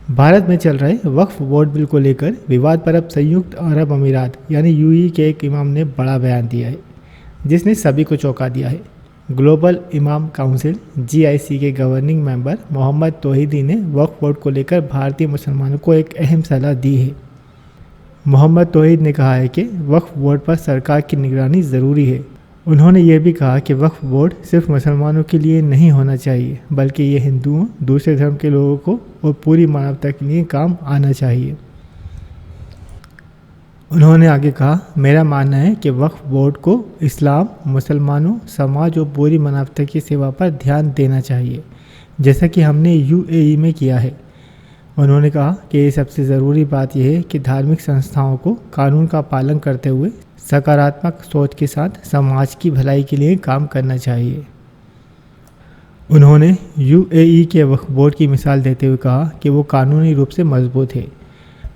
भारत में चल रहे वक्फ बोर्ड बिल को लेकर विवाद पर अब संयुक्त अरब अमीरात यानी यूएई के एक इमाम ने बड़ा बयान दिया है, जिसने सभी को चौंका दिया है। ग्लोबल इमाम काउंसिल जीआईसी के गवर्निंग मेंबर मोहम्मद तौहीदी ने वक्फ बोर्ड को लेकर भारतीय मुसलमानों को एक अहम सलाह दी है। मोहम्मद तौहीद ने कहा है कि वक्फ बोर्ड पर सरकार की निगरानी ज़रूरी है। उन्होंने ये भी कहा कि वक्फ बोर्ड सिर्फ मुसलमानों के लिए नहीं होना चाहिए, बल्कि ये हिंदुओं, दूसरे धर्म के लोगों को और पूरी मानवता के लिए काम आना चाहिए। उन्होंने आगे कहा, मेरा मानना है कि वक्फ बोर्ड को इस्लाम, मुसलमानों, समाज और पूरी मानवता की सेवा पर ध्यान देना चाहिए, जैसा कि हमने यूएई में किया है। उन्होंने कहा कि सबसे ज़रूरी बात यह है कि धार्मिक संस्थाओं को कानून का पालन करते हुए सकारात्मक सोच के साथ समाज की भलाई के लिए काम करना चाहिए। उन्होंने यूएई के वक्फ बोर्ड की मिसाल देते हुए कहा कि वो कानूनी रूप से मजबूत है,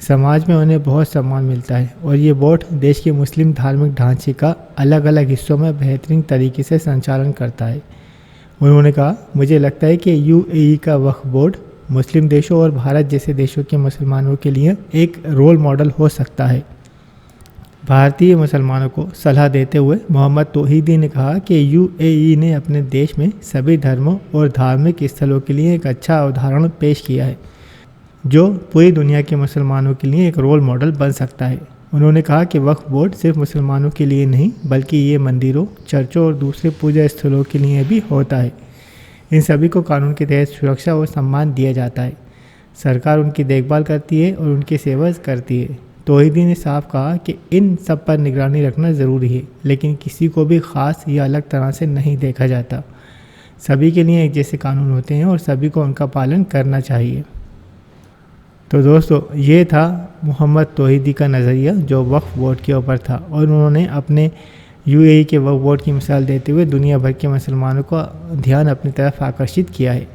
समाज में उन्हें बहुत सम्मान मिलता है और ये बोर्ड देश के मुस्लिम धार्मिक ढांचे का अलग अलग हिस्सों में बेहतरीन तरीके से संचालन करता है। उन्होंने कहा, मुझे लगता है कि यूएई का वक्फ बोर्ड मुस्लिम देशों और भारत जैसे देशों के मुसलमानों के लिए एक रोल मॉडल हो सकता है। भारतीय मुसलमानों को सलाह देते हुए मोहम्मद तौहीदी ने कहा कि यूएई ने अपने देश में सभी धर्मों और धार्मिक स्थलों के लिए एक अच्छा उदाहरण पेश किया है, जो पूरी दुनिया के मुसलमानों के लिए एक रोल मॉडल बन सकता है। उन्होंने कहा कि वक्फ बोर्ड सिर्फ मुसलमानों के लिए नहीं, बल्कि ये मंदिरों, चर्चों और दूसरे पूजा स्थलों के लिए भी होता है। इन सभी को कानून के तहत सुरक्षा और सम्मान दिया जाता है। सरकार उनकी देखभाल करती है और उनकी सेवा करती है। तौहीदी ने साफ कहा कि इन सब पर निगरानी रखना ज़रूरी है, लेकिन किसी को भी ख़ास या अलग तरह से नहीं देखा जाता। सभी के लिए एक जैसे कानून होते हैं और सभी को उनका पालन करना चाहिए। तो दोस्तों, ये था मोहम्मद तौहीदी का नज़रिया जो वक्फ बोर्ड के ऊपर था, और उन्होंने अपने यूएई के वक्फ बोर्ड की मिसाल देते हुए दुनिया भर के मुसलमानों का ध्यान अपनी तरफ आकर्षित किया है।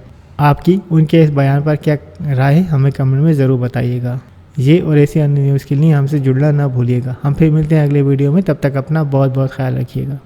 आपकी उनके इस बयान पर क्या राय है, हमें कमेंट में ज़रूर बताइएगा। ये और ऐसी अन्य न्यूज़ के लिए हमसे जुड़ना ना भूलिएगा। हम फिर मिलते हैं अगले वीडियो में, तब तक अपना बहुत बहुत ख्याल रखिएगा।